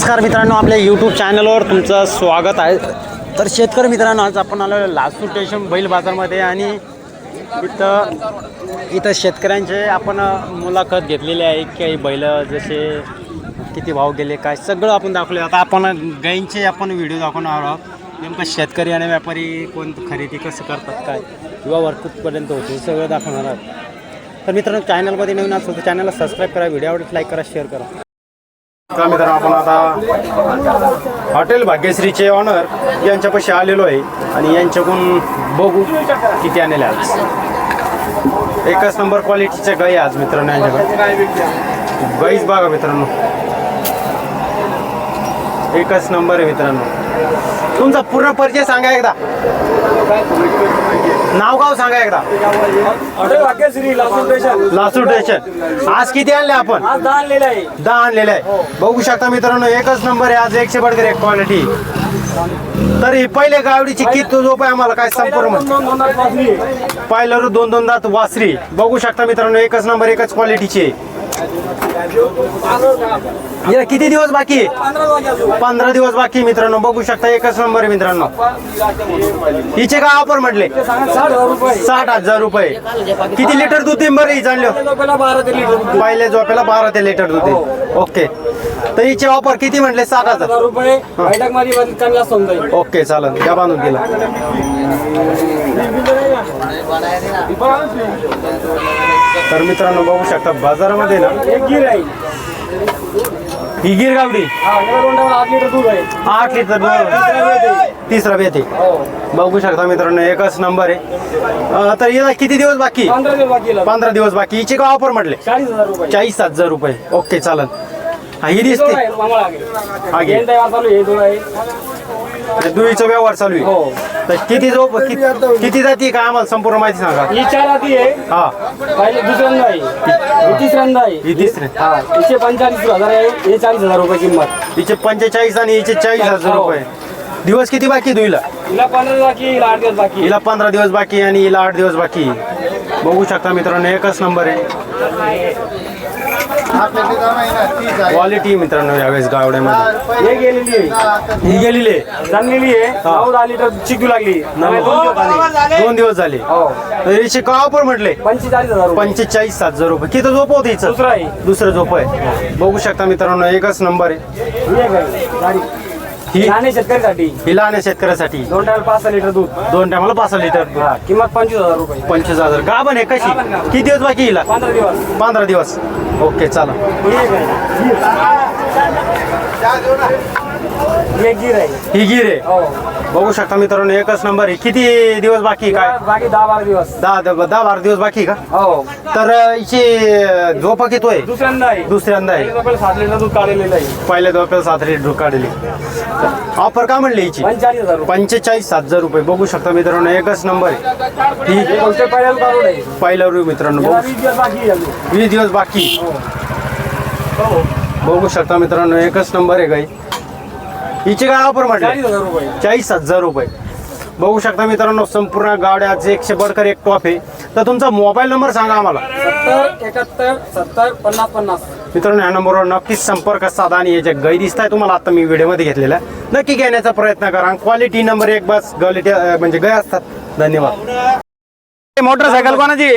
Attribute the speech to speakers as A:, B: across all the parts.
A: नमस्कार मित्रांनो, आपल्या यूट्यूब चॅनलवर तुमचं स्वागत आहे. तर शेतकरी मित्रांनो, आज आपण आलो लासूर स्टेशन बैल बाजारमध्ये आणि इथं शेतकऱ्यांचे आपण मुलाखत घेतलेली आहे. काही बैल जसे किती भाव गेले काय सगळं आपण दाखवले. आता आपण गायींचे आपण व्हिडिओ दाखवणार आहोत. नेमकं शेतकरी आणि व्यापारी कोण खरेदी कसं करतात काय किंवा वर्कपर्यंत होते सगळं दाखवणार आहोत. तर मित्रांनो, चॅनलमध्ये नवीन असेल तर चॅनलला सबस्क्राईब करा, व्हिडिओ आवडल्यास लाईक करा, शेअर करा. तर मित्रांनो, आपण आता हॉटेल भाग्यश्रीचे ऑनर यांच्यापाशी आलेलो आहे आणि यांच्याकडून बघू किती आणले आज. एकच नंबर क्वालिटीचे गाई आज मित्रांनो यांच्याकडे. गाईच बघा मित्रांनो, एकच नंबर आहे मित्रांनो. तुमचा पूर्ण परिचय सांगा एकदा, नाव गाव सांगा एकदा.
B: Hotel Bhagyashree
A: Lasur station. आज किती आणले आपण?
B: 10 आणलेले आहे.
A: 10 आणलेले आहे. बघू शकता मित्रांनो, एकच नंबर आहे आज. 100 बडकर एक क्वालिटी. तर ही पहिले गावडीची किती झोप आहे आम्हाला काय संपूर्ण पाहिलं 2 दात वासरी. बघू शकता मित्रांनो, एकच नंबर एकच क्वालिटीची. किती दिवस बाकी आहे? 15 दिवस बाकी मित्रांनो. बघू शकता एकच नंबर आहे मित्रांनो. हिचे काय ऑफर म्हटले? 60,000 रुपये. किती लिटर दूध आहे बरं ही जाणलं? पहिले झोपेला 12 ते लिटर दूध आहे. ओके, तर हिचे ऑफर किती म्हटले? 60,000
B: रुपये.
A: ओके, चालेल, त्या बांधून दिला. तर मित्रांनो, बघू शकता बाजारामध्ये ना
B: एक गिर आहे.
A: ही गिर गावडी
B: 8 लिटर दूध आहे.
A: 8 लिटर दूध. तिसरा बेते. बघू शकता मित्रांनो, एकच नंबर आहे. तर याला किती दिवस बाकी?
B: 15 दिवस बाकी.
A: 15 दिवस बाकी. हिचे काय ऑफर म्हटले?
B: 40,000 रुपये.
A: 40,000 रुपये. ओके, चालेल. ही दिसते दुईचा व्यवहार चालू आहे.
B: हो.
A: तर किती झोप किती जाती काय आम्हाला संपूर्ण माहिती सांगा.
B: ही 4 आधी आहे.
A: हा,
B: पहिले दुसऱ्यांदा आहे. ही तिसऱ्यांदा आहे.
A: ही तिसरी.
B: हा, हिचे 45,000 आहे. हे 40,000 रुपये किंमत.
A: हिचे 45 आणि हिचे 40,000 रुपये. दिवस किती बाकी दुईला?
B: हिला 15 बाकी, हिला 8 दिवस बाकी.
A: हिला 15 दिवस बाकी आणि हिला 8 दिवस बाकी. बघू शकता मित्रांनो, एकच नंबर आहे. क्वालिटी मित्रांनो यावेळेस गावड्यामध्ये
B: हे गेलेली आहे.
A: ही गेलेली आहे,
B: जमलेली आहे. 9-10 लिटर चिकू लागली.
A: 2 दिवस झाले. हिचे का ऑफर म्हटले?
B: 45,000 रुपये.
A: 45,000 रुपये. किती झोप होते हिचं?
B: दुसरा आहे.
A: दुसरं झोप आहे. बघू शकता मित्रांनो, एकच नंबर आहे. ही
B: लहान शेतकऱ्यासाठी.
A: ही लहान शेतकऱ्यासाठी.
B: 2 टायमाला 5 लिटर दूध.
A: 2 टायमाला 5 लिटर दूध.
B: किंमत 25,000 रुपये.
A: 25,000. गाभण आहे कशी? किती दिवस बाकी हिला?
B: 15 दिवस.
A: 15 दिवस. ओके, चला.
B: एक गिर आहे.
A: ही गिर आहे.
B: हो.
A: बघू शकता मित्रांनो, एकच नंबर आहे. किती दिवस बाकी काय?
B: बाकी 10-12 दिवस.
A: 10-12 दिवस बाकी का?
B: हो.
A: तर हिची झोपा किती आहे?
B: दुसऱ्यांदा आहे.
A: दुसऱ्यांदा आहे.
B: 7 लिटर दूध काढलेलं आहे.
A: पहिल्या झोपेला 7 लिटर दूध काढली. ऑफर का म्हणली हिची?
B: 45,000 रुपये.
A: 45,000 रुपये. बघू शकता मित्रांनो, एकच नंबर आहे. ही
B: पहिल्याला काढून आहे.
A: पहिल्या रू मित्रांनो.
B: याला 20 दिवस बाकी आहे.
A: 20 दिवस बाकी.
B: हो.
A: बघू शकता मित्रांनो, एकच नंबर आहे गाई. हिचे काय ऑफर म्हटलं?
B: 40,000 रुपये.
A: 40,000 रुपये. बघू शकता मित्रांनो, संपूर्ण गाड्याचे 100 बडकर एक टॉप आहे. तर तुमचा मोबाईल नंबर सांगा आम्हाला.
B: 70 71 70 50 50.
A: मित्रांनो, या नंबरवर नक्कीच संपर्क साधा आणि याच्या गाई दिसत आहे तुम्हाला आता मी व्हिडिओमध्ये घेतलेला, नक्की घेण्याचा प्रयत्न करा. क्वालिटी नंबर 1 बस क्वालिटी म्हणजे गाय असतात. धन्यवाद.
C: मोटरसायकल कोणाची?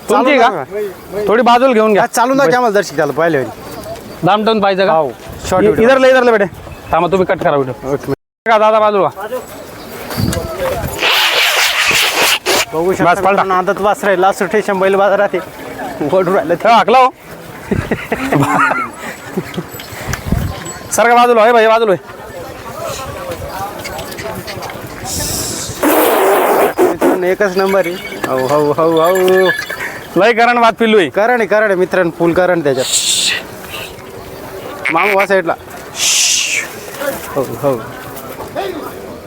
C: तुमची का? थोडी बाजूला घेऊन घ्या.
A: चालून दाखवा आम्हाला दर्शक त्याला पहिले.
C: दामटून पाहिजे का?
A: हो, शॉर्ट
C: इधरला बेटे. थांबा, तुम्ही कट करा व्हिडिओ का दादा बाजूला.
A: बघू शकता आदत वास राहील. लासूर स्टेशन बैल बाजारात ओढू राहिलं ते.
C: हाकला हो. सर का बाजूला आहे भाई, बाजूला आहे.
A: एकच नंबर आहे. हो हो हो हो.
C: लय करण वाद पिल्लू आहे.
A: करण मित्रांनो, फुल करण त्याच्यात. मामू वा साईडला. हो हो,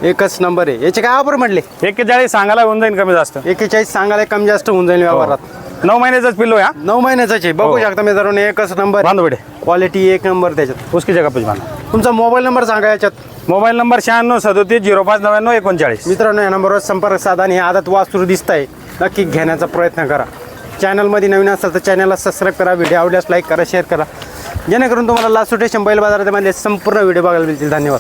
A: एकच नंबर आहे. याचे काय ऑफर म्हटले?
C: 41 सांगायला होऊन जाईल कमी जास्त.
A: 41 सांगायला कमी जास्त होऊन जाईल व्यवहारात.
C: 9 महिन्याचाच पिल्लू आहे.
A: 9 महिन्याचाच आहे. बघू शकता मित्रांनो, एकच नंबर.
C: बांधो बेटे.
A: क्वालिटी 1 नंबर त्याच्यात.
C: उसकी जगह पे बांधा.
A: तुमचा मोबाईल नंबर सांगा याच्यात.
C: Mobile number 96 37 05 99 39.
A: मित्रांनो, या नंबरवर संपर्क साधा आणि आदत वासरू दिसत आहे, नक्की घेण्याचा प्रयत्न करा. चॅनलमध्ये नवीन असाल तर चॅनलला सबस्क्राईब करा, व्हिडिओ आवडल्यास लाईक करा, शेअर करा. जेणेकरून तुम्हाला लास्ट रोटेशन बैल बाजारामध्ये संपूर्ण व्हिडिओ बघायला मिळतील. धन्यवाद.